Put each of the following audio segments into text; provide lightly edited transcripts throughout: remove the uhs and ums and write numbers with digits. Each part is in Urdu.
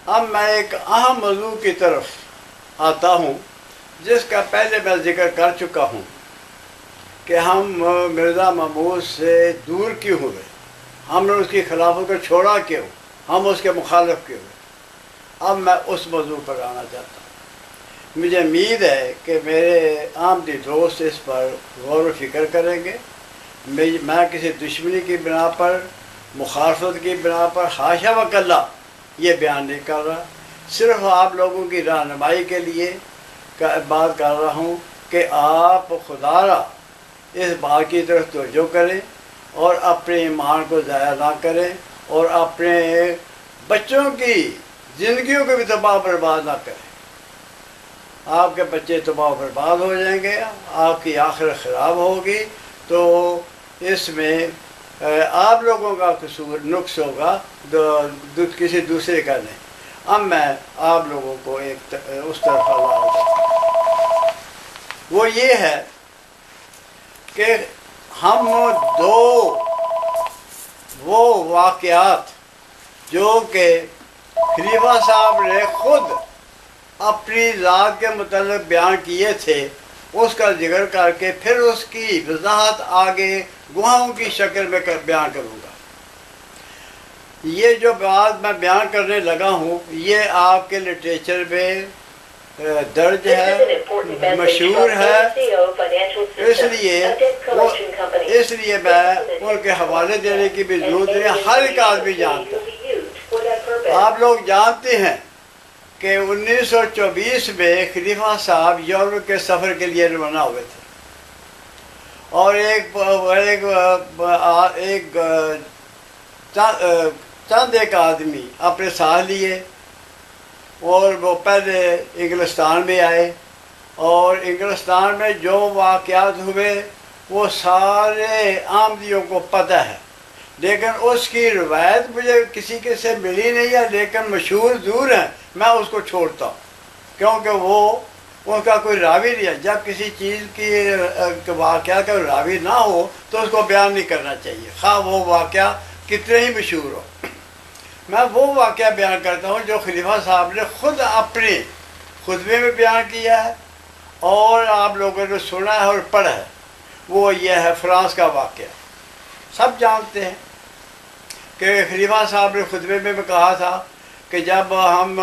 اب میں ایک اہم موضوع کی طرف آتا ہوں جس کا پہلے میں ذکر کر چکا ہوں کہ ہم مرزا محمود سے دور کیوں ہوئے، ہم نے اس کی خلافت کو چھوڑا کیوں، ہم اس کے مخالف کیوں ہوئے۔ اب میں اس موضوع پر آنا چاہتا ہوں۔ مجھے امید ہے کہ میرے آمدی دوست اس پر غور و فکر کریں گے۔ میں کسی دشمنی کی بنا پر، مخالفت کی بنا پر حاشا وکلا یہ بیان نہیں کر رہا، صرف آپ لوگوں کی رہنمائی کے لیے بات کر رہا ہوں کہ آپ خدا را اس بات کی طرف توجہ کریں اور اپنے ایمان کو ضائع نہ کریں اور اپنے بچوں کی زندگیوں کو بھی تباہ برباد نہ کریں۔ آپ کے بچے تباہ و برباد ہو جائیں گے، آپ کی آخرت خراب ہوگی، تو اس میں آپ لوگوں کا قصور نقص ہوگا، کسی دوسرے کا نہیں۔ اب میں آپ لوگوں کو اس طرف لا رہا ہوں، وہ یہ ہے کہ ہم وہ واقعات جو کہ خلیفہ صاحب نے خود اپنی ذات کے متعلق بیان کیے تھے، اس کا ذکر کر کے پھر اس کی وضاحت آگے گواہوں کی شکل میں بیان کروں گا۔ یہ جو بات میں بیان کرنے لگا ہوں یہ آپ کے لٹریچر میں درج ہے، مشہور ہے، اس لیے میں ان کے حوالے دینے کی بھی ضرورت نہیں، ہر ایک آدمی جانتا ہے۔ آپ لوگ جانتے ہیں کہ 1924 میں خلیفہ صاحب یورپ کے سفر کے لیے روانہ ہوئے تھے، اور چند ایک آدمی اپنے ساتھ لیے، اور وہ پہلے انگلستان میں آئے، اور انگلستان میں جو واقعات ہوئے وہ سارے آمدیوں کو پتہ ہے، لیکن اس کی روایت مجھے کسی کے سے ملی نہیں ہے، لیکن مشہور ضرور ہے، میں اس کو چھوڑتا ہوں کیونکہ وہ ان کا کوئی راوی نہیں ہے۔ جب کسی چیز کی واقعہ کا راوی نہ ہو تو اس کو بیان نہیں کرنا چاہیے، خواہ وہ واقعہ کتنے ہی مشہور ہو۔ میں وہ واقعہ بیان کرتا ہوں جو خلیفہ صاحب نے خود اپنے خطبے میں بیان کیا ہے اور آپ لوگوں نے سنا ہے اور پڑھا ہے۔ وہ یہ ہے فرانس کا واقعہ۔ سب جانتے ہیں کہ خلیفہ صاحب نے خطبے میں کہا تھا کہ جب ہم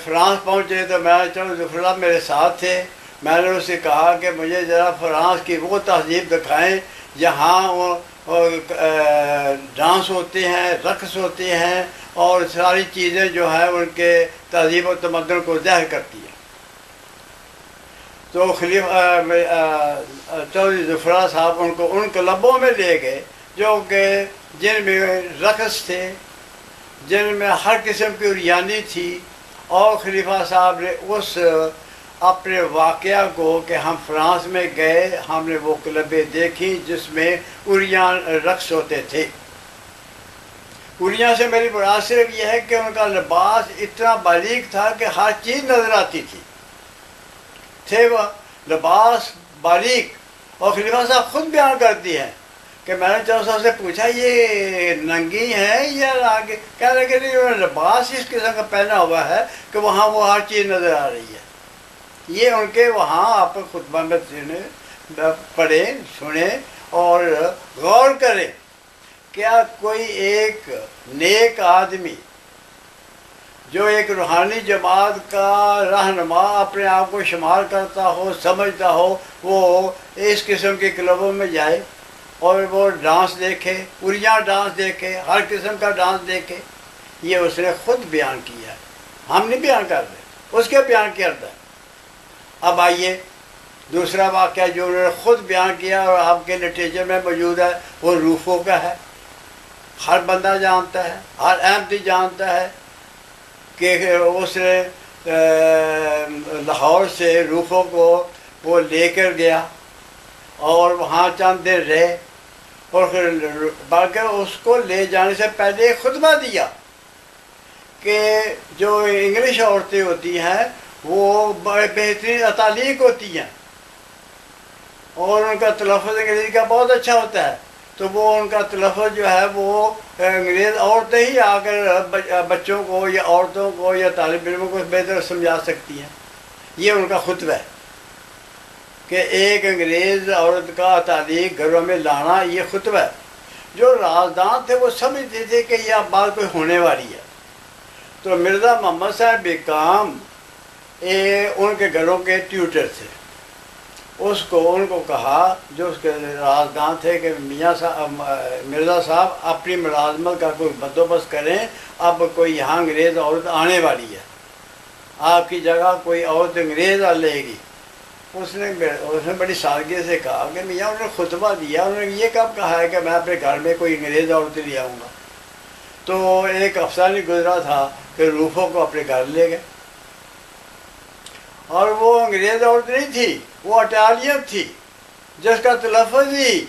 فرانس پہنچے تو میں چلو ظفر اللہ میرے ساتھ تھے، میں نے اس سے کہا کہ مجھے ذرا فرانس کی وہ تہذیب دکھائیں جہاں ڈانس ہوتے ہیں، رقص ہوتے ہیں، اور ساری چیزیں جو ہیں ان کے تہذیب و تمدن کو ظاہر کرتی ہیں۔ تو چودھری ظفر اللہ صاحب ان کو ان کلبوں میں لے گئے جو کہ جن میں رقص تھے، جن میں ہر قسم کی عریانی تھی، اور خلیفہ صاحب نے اس اپنے واقعہ کو کہ ہم فرانس میں گئے، ہم نے وہ کلبیں دیکھی جس میں عریان رقص ہوتے تھے۔ عریان سے میری مراد صرف یہ ہے کہ ان کا لباس اتنا باریک تھا کہ ہر چیز نظر آتی تھی، وہ لباس باریک۔ اور خلیفہ صاحب خود بیان کرتی ہیں کہ میں نے چودھری صاحب سے پوچھا یہ ننگی ہیں یا آگے، کہہ رہے کہ نہیں، انہوں نے لباس اس قسم کا پہنا ہوا ہے کہ وہاں وہ ہر چیز نظر آ رہی ہے۔ یہ ان کے وہاں آپ خطبہ میں پڑھیں، سنیں اور غور کریں، کیا کوئی ایک نیک آدمی جو ایک روحانی جماعت کا رہنما اپنے آپ کو شمار کرتا ہو، سمجھتا ہو، وہ اس قسم کے کلبوں میں جائے اور وہ ڈانس دیکھے، عریاں ڈانس دیکھے، ہر قسم کا ڈانس دیکھے؟ یہ اس نے خود بیان کیا ہے، ہم نہیں بیان کر رہے، اس کے بیان کرتا ہے۔ اب آئیے دوسرا واقعہ جو انہوں نے خود بیان کیا اور آپ کے لٹریچر میں موجود ہے، وہ روفو کا ہے۔ ہر بندہ جانتا ہے، ہر احمدی جانتا ہے کہ اس نے لاہور سے روفو کو وہ لے کر گیا اور وہاں چند دن رہے، اور پھر بلکہ اس کو لے جانے سے پہلے ایک خطبہ دیا کہ جو انگلش عورتیں ہوتی ہیں وہ بہترین اطالیق ہوتی ہیں اور ان کا تلفظ انگریزی کا بہت اچھا ہوتا ہے، تو وہ ان کا تلفظ جو ہے وہ انگریز عورتیں ہی آ کر بچوں کو یا عورتوں کو یا طالب علموں کو بہتر سمجھا سکتی ہیں. یہ ان کا خطبہ ہے کہ ایک انگریز عورت کا تعلیق گھروں میں لانا، یہ خطبہ ہے. جو رازدان تھے وہ سمجھتے تھے کہ یہ اب بات کوئی ہونے والی ہے. تو مرزا محمد صاحب بیکام ان کے گھروں کے ٹیوٹر تھے. ان کو کہا جو اس کے رازدان تھے کہ میاں صاحب مرزا صاحب اپنی ملازمت کا کوئی بندوبست کریں، اب کوئی یہاں انگریز عورت آنے والی ہے، آپ کی جگہ کوئی عورت انگریز لے گی. اس نے بڑی سادگی سے کہا کہ میاں انہوں نے خطبہ دیا، انہوں نے یہ کب کہا ہے کہ میں اپنے گھر میں کوئی انگریز عورت لے آؤں گا. تو ایک ہفتہ نہیں گزرا تھا کہ روفو کو اپنے گھر لے گئے. اور وہ انگریز عورت نہیں تھی، وہ اٹالین تھی جس کا تلفظ ہی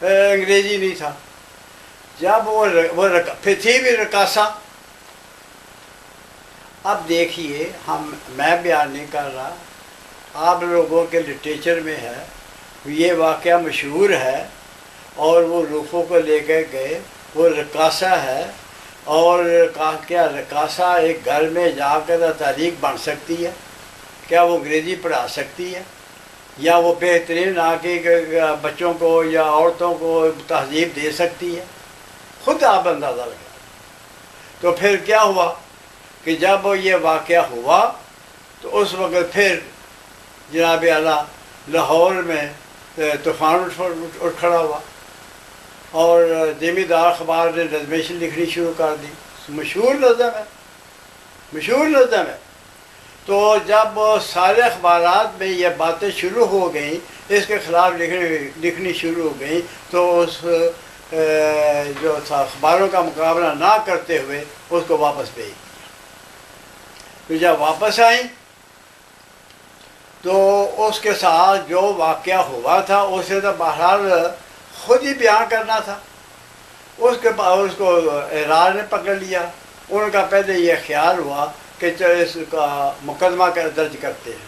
انگریزی نہیں تھا. جب وہ پھر تھی بھی رقاصہ. اب دیکھیے میں بیان نہیں کر رہا، آپ لوگوں کے لٹریچر میں ہے، یہ واقعہ مشہور ہے. اور وہ روفو کو لے کے گئے، وہ رقاصہ ہے. اور کیا رقاصہ ایک گھر میں جا کر تاریخ بن سکتی ہے؟ کیا وہ انگریزی پڑھا سکتی ہے؟ یا وہ بہترین آ کے بچوں کو یا عورتوں کو تہذیب دے سکتی ہے؟ خود آپ اندازہ لگا. تو پھر کیا ہوا کہ جب یہ واقعہ ہوا تو اس وقت پھر جناب اعلیٰ لاہور میں طوفان اٹھ کھڑا ہوا اور زمیندار اخبار نے نظمیں لکھنی شروع کر دی. مشہور نظم ہے. تو جب سارے اخبارات میں یہ باتیں شروع ہو گئیں، اس کے خلاف لکھنی شروع ہو گئیں، تو اس جو تھا اخباروں کا مقابلہ نہ کرتے ہوئے اس کو واپس بھیج دیا. تو جب واپس آئیں تو اس کے ساتھ جو واقعہ ہوا تھا اسے تو بہرحال خود ہی بیان کرنا تھا. اس کو احرار نے پکڑ لیا. ان کا پہلے یہ خیال ہوا کہ اس کا مقدمہ درج کرتے ہیں.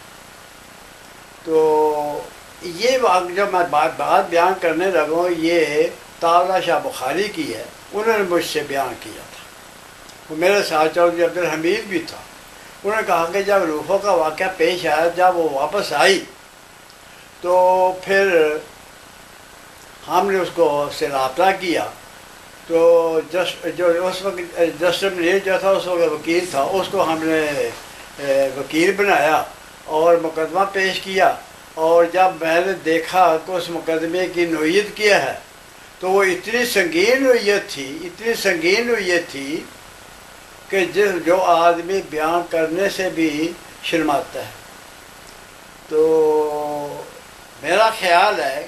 تو یہ جب میں بات بیان کرنے لگا، یہ طاولہ شاہ بخاری کی ہے، انہوں نے مجھ سے بیان کیا تھا. وہ میرے ساتھ چودھری عبدالحمید بھی تھا. انہوں نے کہا کہ جب روفو کا واقعہ پیش آیا، جب وہ واپس آئی تو پھر ہم نے اس کو سے رابطہ کیا. تو جو اس وقت جسٹس منیر جو تھا اس وقت وکیل تھا، اس کو ہم نے وکیل بنایا اور مقدمہ پیش کیا. اور جب میں نے دیکھا کہ اس مقدمے کی نوعیت کیا ہے تو وہ اتنی سنگین نوعیت تھی کہ جو آدمی بیان کرنے سے بھی شرماتا ہے. تو میرا خیال ہے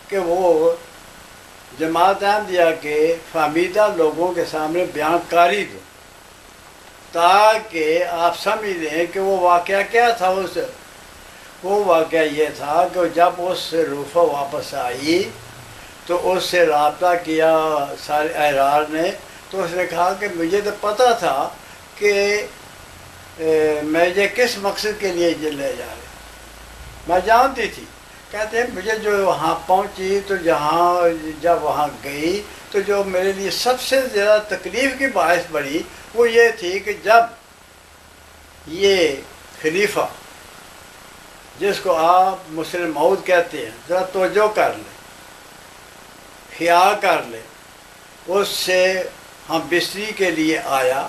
کہ وہ جماعت احمدیہ کے فہمیدہ لوگوں کے سامنے بیان کاری دو تاکہ آپ سمجھ لیں کہ وہ واقعہ کیا تھا. وہ واقعہ یہ تھا کہ جب اس سے روفو واپس آئی تو اس سے رابطہ کیا سارے احرار نے. تو اس نے کہا کہ مجھے تو پتہ تھا کہ میں یہ کس مقصد کے لیے یہ لے جا رہے، میں جانتی تھی. کہتے ہیں مجھے جو وہاں پہنچی تو جب وہاں گئی تو جو میرے لیے سب سے زیادہ تکلیف کی باعث بنی وہ یہ تھی کہ جب یہ خلیفہ جس کو آپ مسلم موعود کہتے ہیں، ذرا توجہ کر لیں، خیال کر لیں، اس سے ہم بستری کے لیے آیا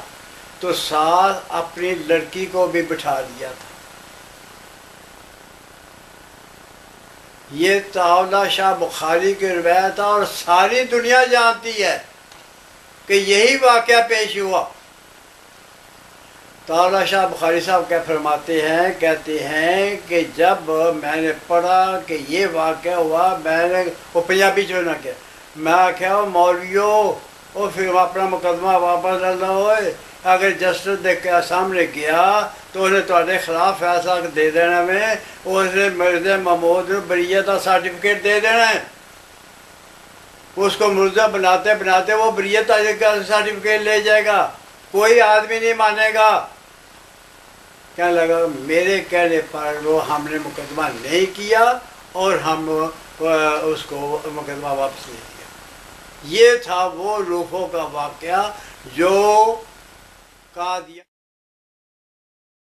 تو ساتھ اپنی لڑکی کو بھی بٹھا لیا تھا. یہ طاولہ شاہ بخاری کی روایت ہے اور ساری دنیا جانتی ہے کہ یہی واقعہ پیش ہوا. طاولہ شاہ بخاری صاحب کیا فرماتے ہیں، کہتے ہیں کہ جب میں نے پڑھا کہ یہ واقعہ ہوا، میں نے وہ پنجابی جو نہ کیا، میں کہا مولویو وہ پھر اپنا مقدمہ واپس لے لو. اگر جسٹس کے سامنے گیا تو انہیں تھوڑے خلاف فیصلہ دے دینا میں اس نے مرزا محمود بریت کا سرٹیفکیٹ دے دینا ہے. اس کو مرزا بناتے وہ بریت کا سرٹیفکیٹ لے جائے گا، کوئی آدمی نہیں مانے گا. کہنے لگا میرے کہنے پر وہ ہم نے مقدمہ نہیں کیا اور ہم اس کو مقدمہ واپس لے لیا۔ یہ تھا وہ روفوں کا واقعہ جو قادیان